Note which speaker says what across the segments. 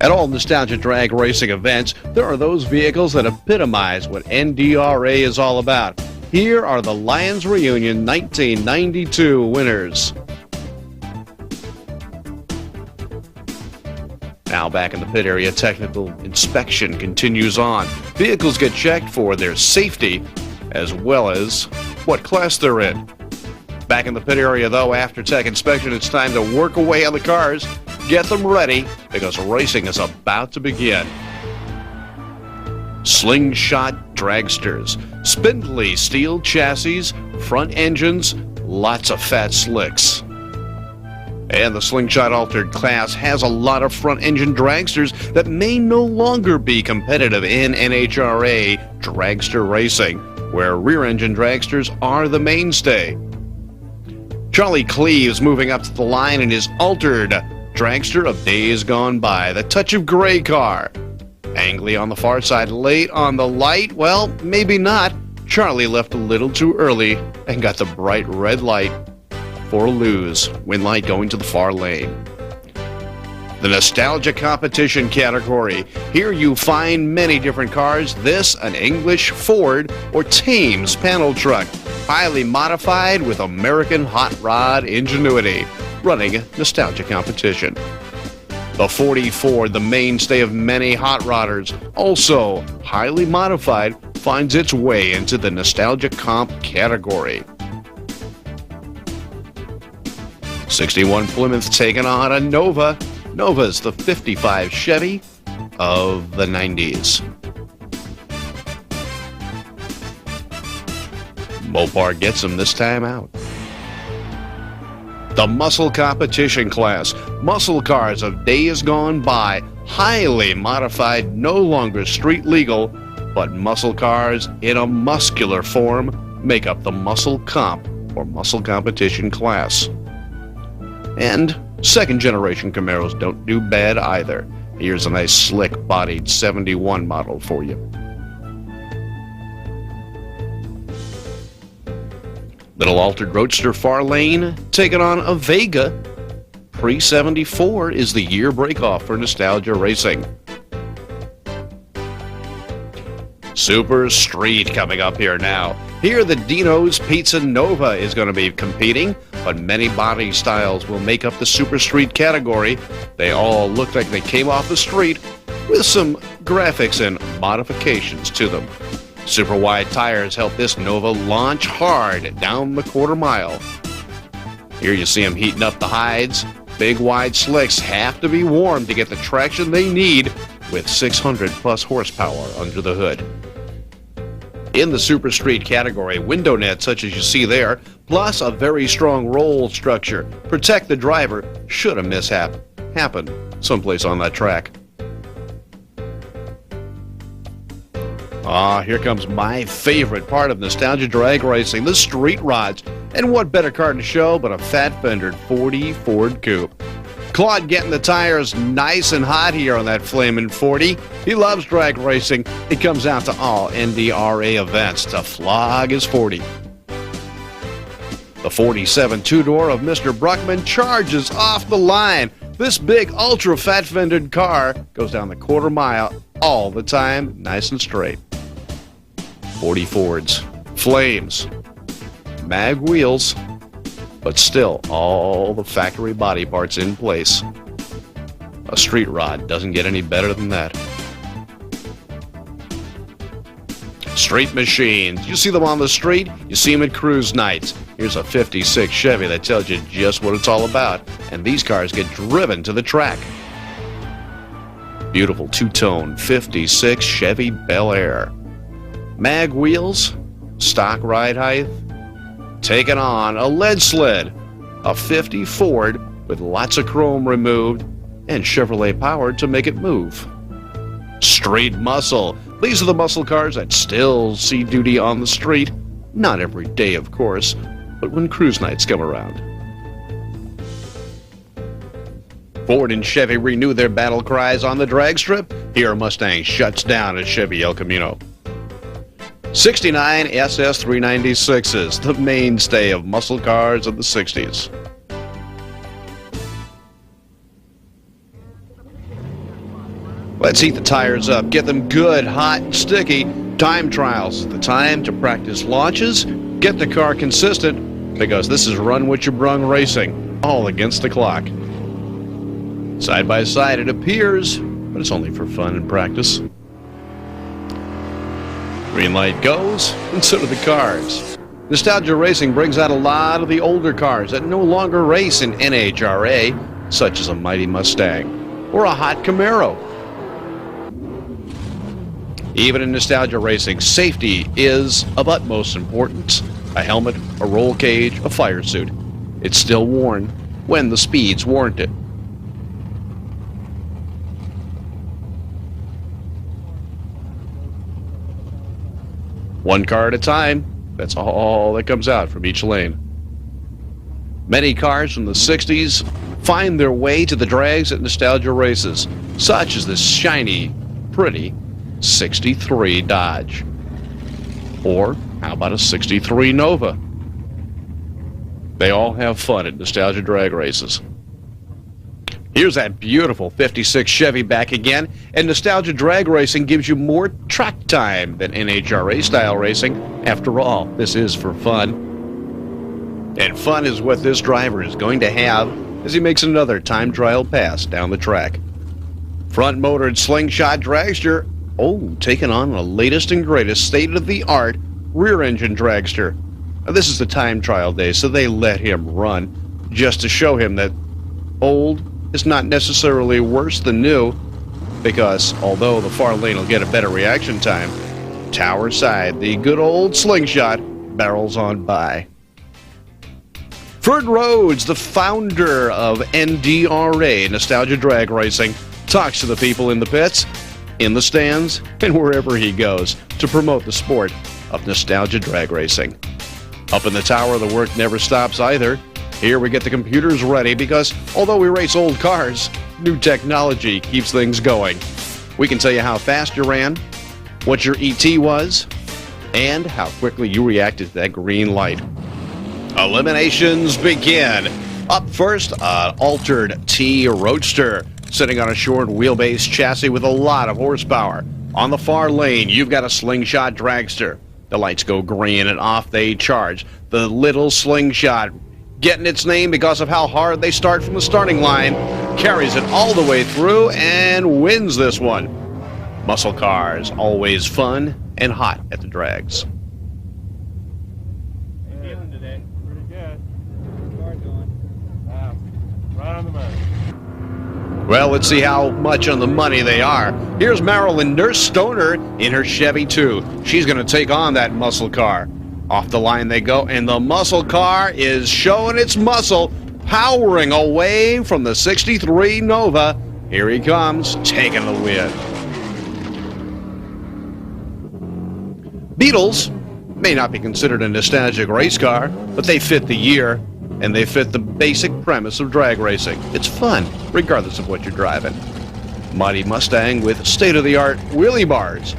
Speaker 1: At all nostalgia drag racing events, there are those vehicles that epitomize what NDRA is all about. Here are the Lions Reunion 1992 winners. Now back in the pit area, technical inspection continues on. Vehicles get checked for their safety as well as what class they're in. Back in the pit area, though, after tech inspection, it's time to work away on the cars, get them ready, because racing is about to begin. Slingshot dragsters, spindly steel chassis, front engines, lots of fat slicks. And the Slingshot Altered class has a lot of front-engine dragsters that may no longer be competitive in NHRA dragster racing, where rear-engine dragsters are the mainstay. Charlie Cleaves moving up to the line in his altered dragster of days gone by, the touch of gray car. Angley on the far side, late on the light. Well, maybe not. Charlie left a little too early and got the bright red light for a lose. Win light going to the far lane. The Nostalgia Competition category. Here you find many different cars. This, an English Ford or Thames panel truck, highly modified with American hot rod ingenuity, running Nostalgia Competition. The 40 Ford, the mainstay of many hot rodders, also highly modified, finds its way into the Nostalgia Comp category. 61 Plymouth taking on a Nova. Nova's the 55 Chevy of the 90s. Mopar gets him this time out. The Muscle Competition class. Muscle cars of days gone by, highly modified, no longer street legal, but muscle cars in a muscular form make up the Muscle Comp or Muscle Competition class. And second-generation Camaros don't do bad either. Here's a nice slick-bodied 71 model for you. Little altered roadster far lane, taking on a Vega. Pre-74 is the year breakoff for Nostalgia Racing. Super Street coming up here now. Here the Dino's Pizza Nova is going to be competing, but many body styles will make up the Super Street category. They all look like they came off the street with some graphics and modifications to them. Super wide tires help this Nova launch hard down the quarter mile. Here you see them heating up the hides. Big wide slicks have to be warmed to get the traction they need with 600 plus horsepower under the hood. In the Super Street category, window nets such as you see there, plus a very strong roll structure, protect the driver should a mishap happen someplace on that track. Here comes my favorite part of Nostalgia Drag Racing, the street rods. And what better car to show but a fat-fendered 40 Ford Coupe. Claude getting the tires nice and hot here on that flamin' 40. He loves drag racing. He comes out to all NDRA events to flog his 40. The 47 two-door of Mr. Bruckman charges off the line. This big, ultra-fat-fendered car goes down the quarter mile all the time, nice and straight. 40 Fords, flames, mag wheels, but still all the factory body parts in place. A street rod doesn't get any better than that. Street machines. You see them on the street, you see them at cruise nights. Here's a 56 Chevy that tells you just what it's all about. And these cars get driven to the track. Beautiful two-tone 56 Chevy Bel Air. Mag wheels, stock ride height, taking on a lead sled, a 50 Ford with lots of chrome removed and Chevrolet power to make it move. Street muscle. These are the muscle cars that still see duty on the street. Not every day, of course, but when cruise nights come around. Ford and Chevy renew their battle cries on the drag strip. Here Mustang shuts down at Chevy El Camino. 69 SS 396s, the mainstay of muscle cars of the 60s. Let's heat the tires up, get them good, hot, and sticky. Time trials, the time to practice launches, get the car consistent, because this is run what you brung racing, all against the clock. Side by side it appears, but it's only for fun and practice. Green light goes, and so do the cars. Nostalgia Racing brings out a lot of the older cars that no longer race in NHRA, such as a mighty Mustang or a hot Camaro. Even in Nostalgia Racing, safety is of utmost importance. A helmet, a roll cage, a fire suit. It's still worn when the speeds warrant it. One car at a time, that's all that comes out from each lane. Many cars from the 60s find their way to the drags at Nostalgia Races, such as this shiny, pretty 63 Dodge. Or how about a 63 Nova? They all have fun at Nostalgia Drag Races. Here's that beautiful 56 Chevy back again, and Nostalgia Drag Racing gives you more track time than NHRA style racing. After all, this is for fun. And fun is what this driver is going to have as he makes another time trial pass down the track. Front-motored slingshot dragster, taking on the latest and greatest state-of-the-art rear-engine dragster. Now, this is the time trial day, so they let him run just to show him that old is not necessarily worse than new, because although the far lane will get a better reaction time, tower side, the good old slingshot barrels on by. Ferd Rhodes, the founder of NDRA, Nostalgia Drag Racing, talks to the people in the pits, in the stands, and wherever he goes to promote the sport of Nostalgia Drag Racing. Up in the tower, the work never stops either. Here we get the computers ready because although we race old cars, new technology keeps things going. We can tell you how fast you ran, what your ET was, and how quickly you reacted to that green light. Eliminations begin. Up first, an altered T Roadster, sitting on a short wheelbase chassis with a lot of horsepower. On the far lane, you've got a slingshot dragster. The lights go green and off they charge. The little slingshot, getting its name because of how hard they start from the starting line, carries it all the way through and wins this one. Muscle cars, always fun and hot at the drags.
Speaker 2: How you feeling today? Pretty good. How's the car doing? Right on the money.
Speaker 1: Well, let's see how much on the money they are. Here's Marilyn Nurse Stoner in her Chevy 2. She's going to take on that muscle car. Off the line they go, and the muscle car is showing its muscle, powering away from the 63 Nova. Here he comes, taking the win. Beetles may not be considered a nostalgic race car, but they fit the year, and they fit the basic premise of drag racing. It's fun, regardless of what you're driving. Mighty Mustang with state-of-the-art wheelie bars.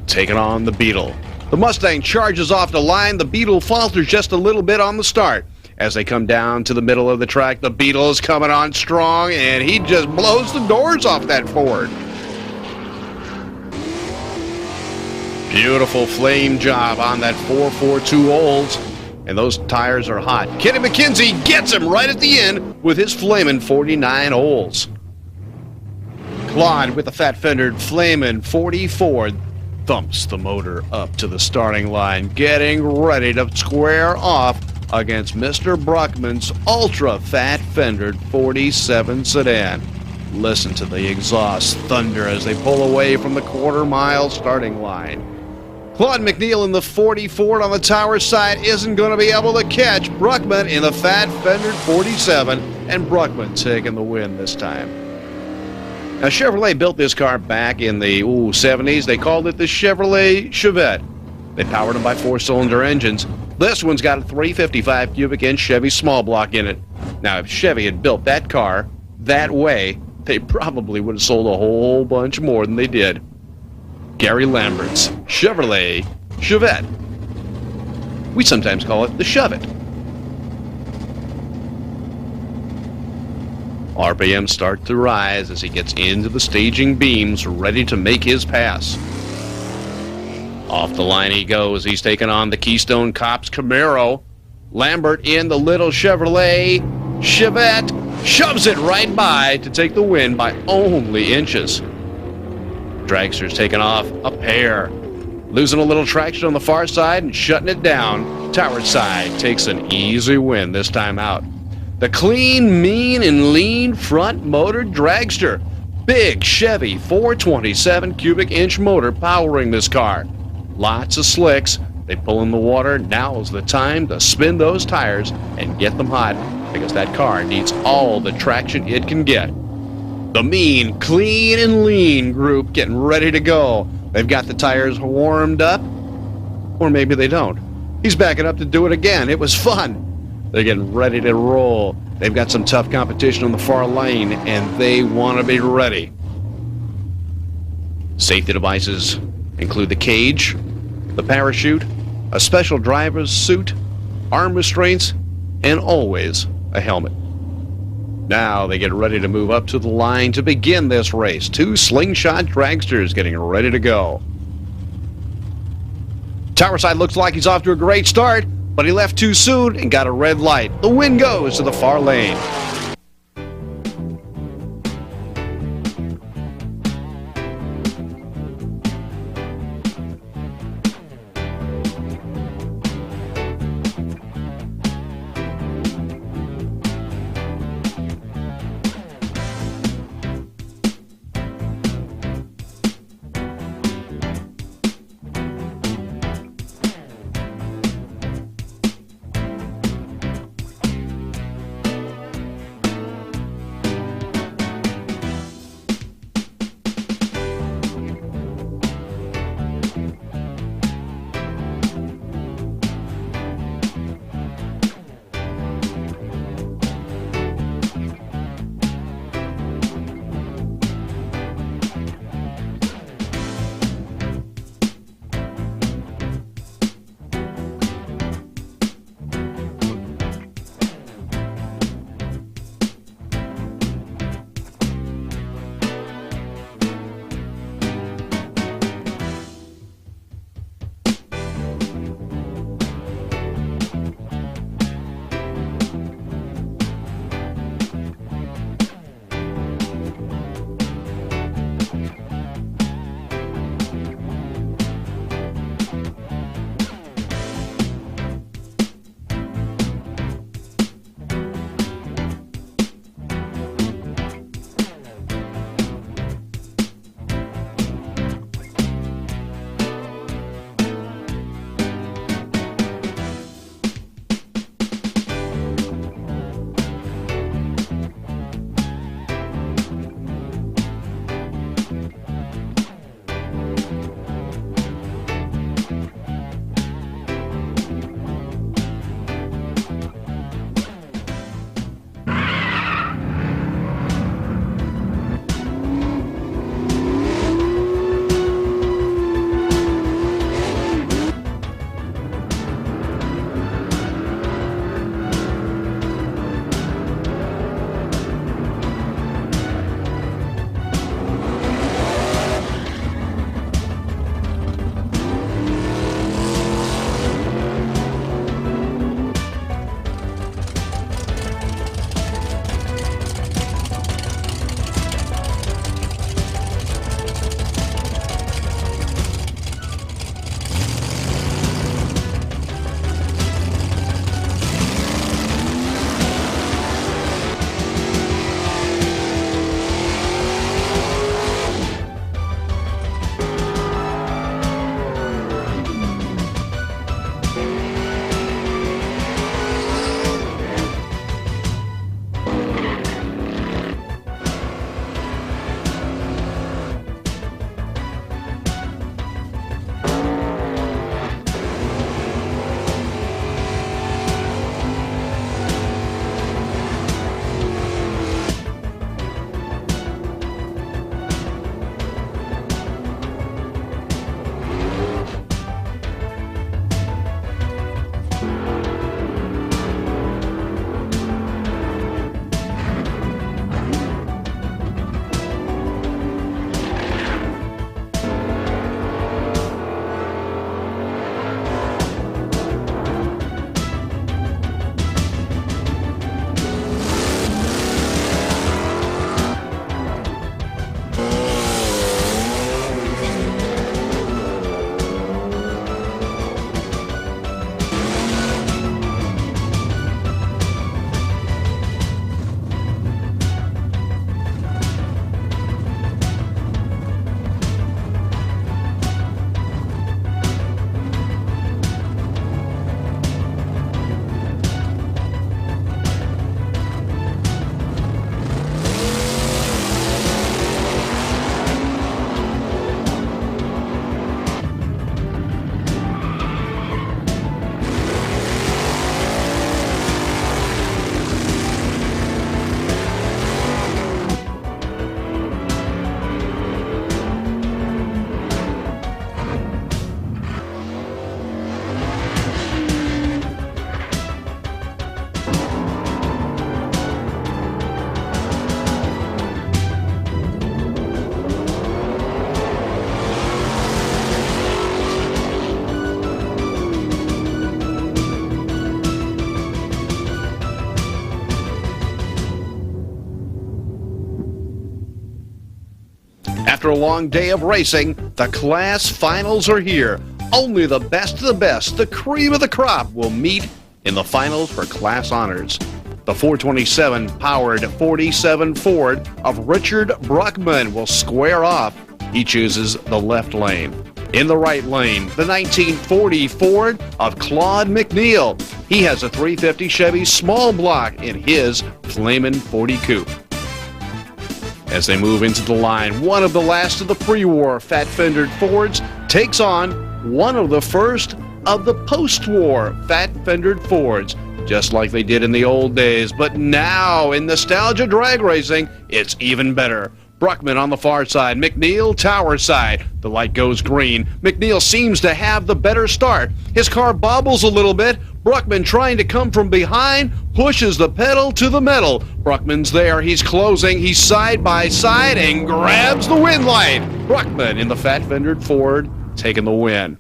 Speaker 1: Taking on the Beetle. The Mustang charges off the line. The Beetle falters just a little bit on the start. As they come down to the middle of the track, the Beetle is coming on strong, and he just blows the doors off that Ford. Beautiful flame job on that 442 Olds, and those tires are hot. Kenny McKenzie gets him right at the end with his flamin' 49 Olds. Claude with the fat-fendered flamin' 44 thumps the motor up to the starting line, getting ready to square off against Mr. Bruckman's ultra-fat-fendered 47 sedan. Listen to the exhaust thunder as they pull away from the quarter-mile starting line. Claude McNeil in the 44 on the tower side isn't going to be able to catch Bruckman in the fat-fendered 47, and Bruckman taking the win this time. Now, Chevrolet built this car back in the 70s. They called it the Chevrolet Chevette. They powered them by four-cylinder engines. This one's got a 355 cubic inch Chevy small block in it. Now, if Chevy had built that car that way, they probably would have sold a whole bunch more than they did. Gary Lambert's Chevrolet Chevette. We sometimes call it the Chevette. RPMs start to rise as he gets into the staging beams, ready to make his pass. Off the line he goes. He's taking on the Keystone Cops Camaro. Lambert in the little Chevrolet Chevette shoves it right by to take the win by only inches. Dragster's taking off a pair. Losing a little traction on the far side and shutting it down. Tower Side takes an easy win this time out. The clean, mean, and lean front motor dragster. Big Chevy 427 cubic inch motor powering this car. Lots of slicks. They pull in the water. Now's the time to spin those tires and get them hot, because that car needs all the traction it can get. The mean, clean, and lean group getting ready to go. They've got the tires warmed up, or maybe they don't. He's backing up to do it again. It was fun. They're getting ready to roll. They've got some tough competition on the far lane, and they want to be ready. Safety devices include the cage, the parachute, a special driver's suit, arm restraints, and always a helmet. Now they get ready to move up to the line to begin this race. Two slingshot dragsters getting ready to go. Towerside looks like he's off to a great start, but he left too soon and got a red light. The win goes to the far lane. long day of racing, the class finals are here. Only the best of the best, the cream of the crop, will meet in the finals for class honors. The 427-powered 47 Ford of Richard Bruckman will square off. He chooses the left lane. In the right lane, the 1940 Ford of Claude McNeil. He has a 350 Chevy small block in his Flamin' 40 Coupe. As they move into the line, one of the last of the pre-war fat-fendered Fords takes on one of the first of the post-war fat-fendered Fords, just like they did in the old days. But now, in nostalgia drag racing, it's even better. Bruckman on the far side, McNeil tower side. The light goes green. McNeil seems to have the better start. His car bobbles a little bit. Bruckman, trying to come from behind, pushes the pedal to the metal. Bruckman's there. He's closing. He's side by side and grabs the win light. Bruckman in the fat-fendered Ford taking the win.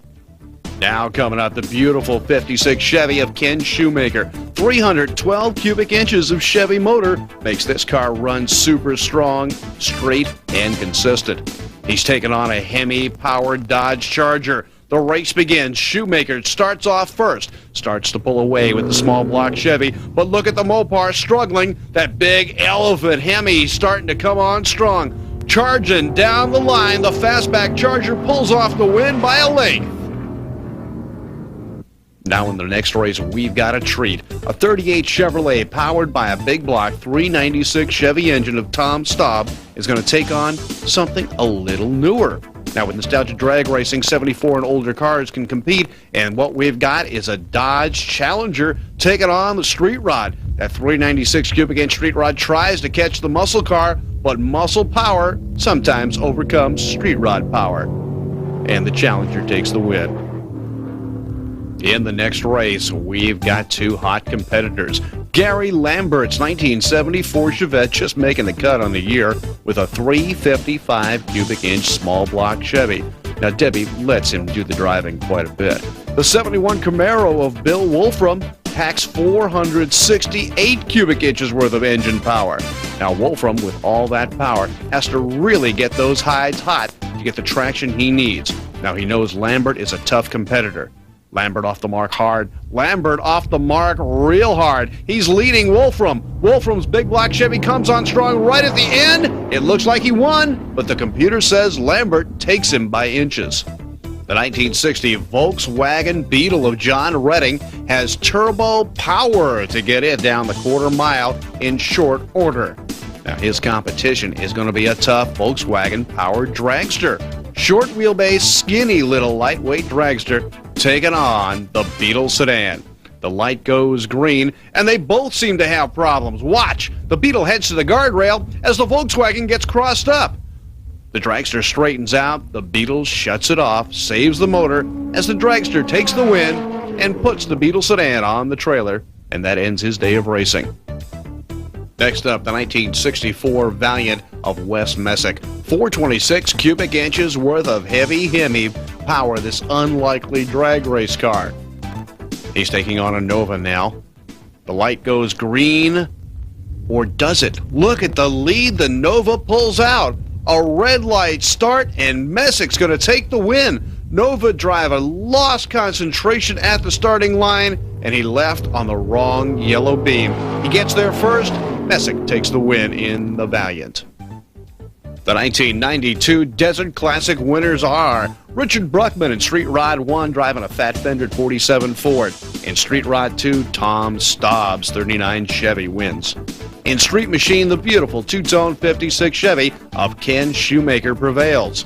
Speaker 1: Now coming out, the beautiful 56 Chevy of Ken Shoemaker. 312 cubic inches of Chevy motor makes this car run super strong, straight, and consistent. He's taken on a Hemi-powered Dodge Charger. The race begins. Shoemaker starts off first. Starts to pull away with the small block Chevy. But look at the Mopar struggling. That big elephant Hemi starting to come on strong. Charging down the line, the fastback Charger pulls off the win by a length. Now in the next race, we've got a treat. A 38 Chevrolet powered by a big block 396 Chevy engine of Tom Staub is going to take on something a little newer. Now with nostalgia drag racing, 74 and older cars can compete, and what we've got is a Dodge Challenger taking on the Street Rod. That 396 cubic inch Street Rod tries to catch the muscle car, but muscle power sometimes overcomes Street Rod power. And the Challenger takes the win. In the next race, we've got two hot competitors. Gary Lambert's 1974 Chevette just making the cut on the year with a 355 cubic inch small block Chevy. Now, Debbie lets him do the driving quite a bit. The 71 Camaro of Bill Wolfram packs 468 cubic inches worth of engine power. Now, Wolfram, with all that power, has to really get those hides hot to get the traction he needs. Now, he knows Lambert is a tough competitor. Lambert off the mark hard. Lambert off the mark real hard. He's leading Wolfram. Wolfram's big black Chevy comes on strong right at the end. It looks like he won, but the computer says Lambert takes him by inches. The 1960 Volkswagen Beetle of John Redding has turbo power to get it down the quarter mile in short order. Now his competition is going to be a tough Volkswagen-powered dragster. Short wheelbase, skinny little lightweight dragster taking on the Beetle sedan. The light goes green, and they both seem to have problems. Watch! The Beetle heads to the guardrail as the Volkswagen gets crossed up. The dragster straightens out, the Beetle shuts it off, saves the motor as the dragster takes the win and puts the Beetle sedan on the trailer, and that ends his day of racing. Next up, the 1964 Valiant of Wes Messick. 426 cubic inches worth of heavy Hemi power this unlikely drag race car. He's taking on a Nova now. The light goes green, or does it? Look at the lead the Nova pulls out. A red light start, and Messick's going to take the win. Nova driver lost concentration at the starting line, and he left on the wrong yellow beam. He gets there first. Messick takes the win in the Valiant. The 1992 Desert Classic winners are Richard Bruckman in Street Rod 1 driving a fat-fendered 47 Ford. In Street Rod 2, Tom Staub's 39 Chevy wins. In Street Machine, the beautiful two-tone 56 Chevy of Ken Shoemaker prevails.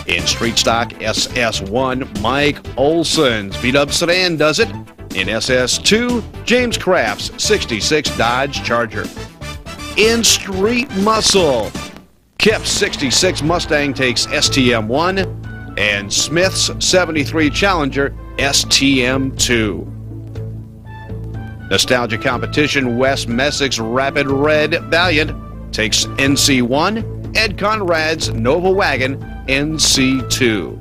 Speaker 1: In Street Stock SS1, Mike Olson's beat-up sedan does it. In SS2, James Kraft's 66 Dodge Charger. In Street Muscle, Kip's 66 Mustang takes STM1, and Smith's 73 Challenger STM2. Nostalgia competition, Wes Messick's Rapid Red Valiant takes NC1, Ed Conrad's Nova Wagon NC2.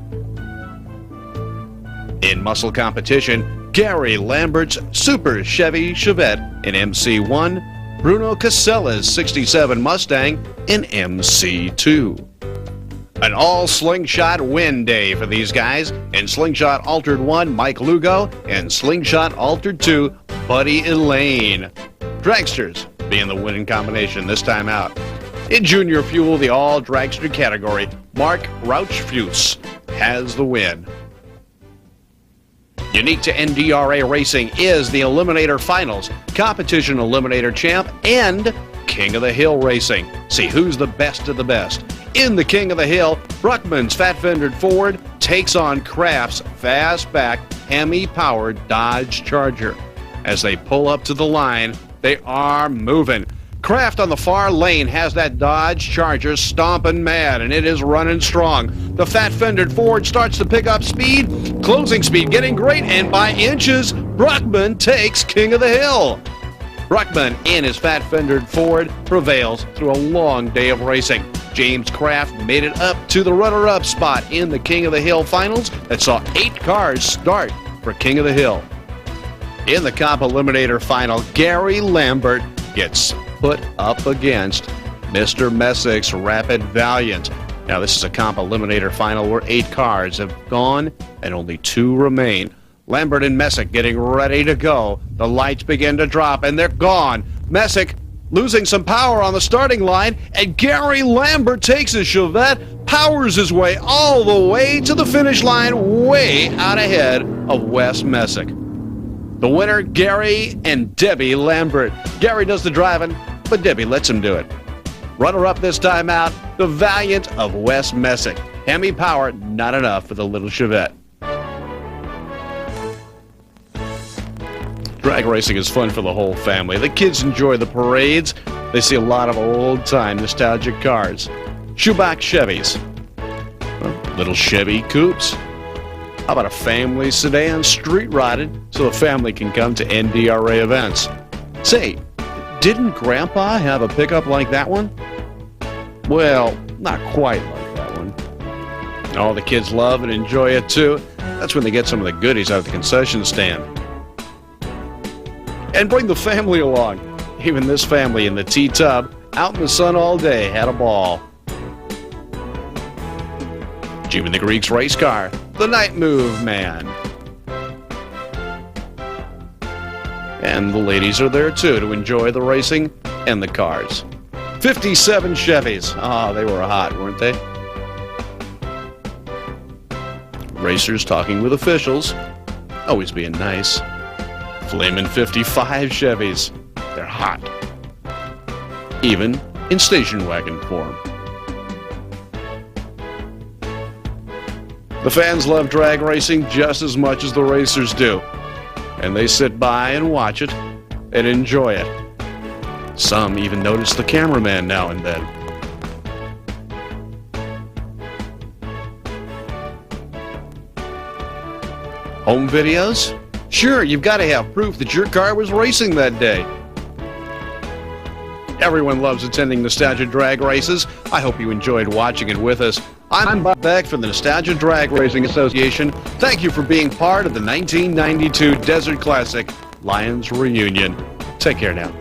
Speaker 1: In muscle competition, Gary Lambert's Super Chevy Chevette in MC1, Bruno Casella's 67 Mustang in MC2. An all slingshot win day for these guys. In Slingshot Altered 1, Mike Lugo, and Slingshot Altered 2, Buddy Elaine. Dragsters being the winning combination this time out. In Junior Fuel, the all dragster category, Mark Rauchfuse has the win. Unique to NDRA Racing is the Eliminator Finals, Competition Eliminator Champ, and King of the Hill Racing. See who's the best of the best. In the King of the Hill, Bruckman's fat-fendered Ford takes on Kraft's fastback, Hemi-powered Dodge Charger. As they pull up to the line, they are moving. Kraft on the far lane has that Dodge Charger stomping mad, and it is running strong. The fat-fendered Ford starts to pick up speed, closing speed getting great, and by inches, Bruckman takes King of the Hill. Bruckman in his fat-fendered Ford prevails through a long day of racing. James Kraft made it up to the runner-up spot in the King of the Hill finals that saw 8 cars start for King of the Hill. In the Comp Eliminator final, Gary Lambert gets put up against Mr. Messick's Rapid Valiant. Now, this is a Comp Eliminator final where 8 cars have gone and only 2 remain. Lambert and Messick getting ready to go. The lights begin to drop, and they're gone. Messick losing some power on the starting line, and Gary Lambert takes his Chevette, powers his way all the way to the finish line, way out ahead of Wes Messick. The winner, Gary and Debbie Lambert. Gary does the driving, but Debbie lets him do it. Runner-up this time out, the Valiant of Wes Messick. Hemi power, not enough for the little Chevette. Drag racing is fun for the whole family. The kids enjoy the parades. They see a lot of old-time nostalgic cars. Shoebox Chevys. Well, little Chevy coupes. How about a family sedan street rotted so the family can come to NDRA events? Say, didn't Grandpa have a pickup like that one? Well, not quite like that one. All the kids love and enjoy it too. That's when they get some of the goodies out of the concession stand. And bring the family along. Even this family in the T-Tub, out in the sun all day, had a ball. Jimmy the Greek's race car, the Night Move Man. And the ladies are there too to enjoy the racing and the cars. 57 Chevys. Ah, they were hot, weren't they? Racers talking with officials, always being nice. Flamin' 55 Chevys. They're hot. Even in station wagon form. The fans love drag racing just as much as the racers do. And they sit by and watch it and enjoy it. Some even notice the cameraman now and then. Home videos? Sure, you've got to have proof that your car was racing that day. Everyone loves attending Nostalgia Drag Races. I hope you enjoyed watching it with us. I'm Bob Beck from the Nostalgia Drag Racing Association. Thank you for being part of the 1992 Desert Classic Lions Reunion. Take care now.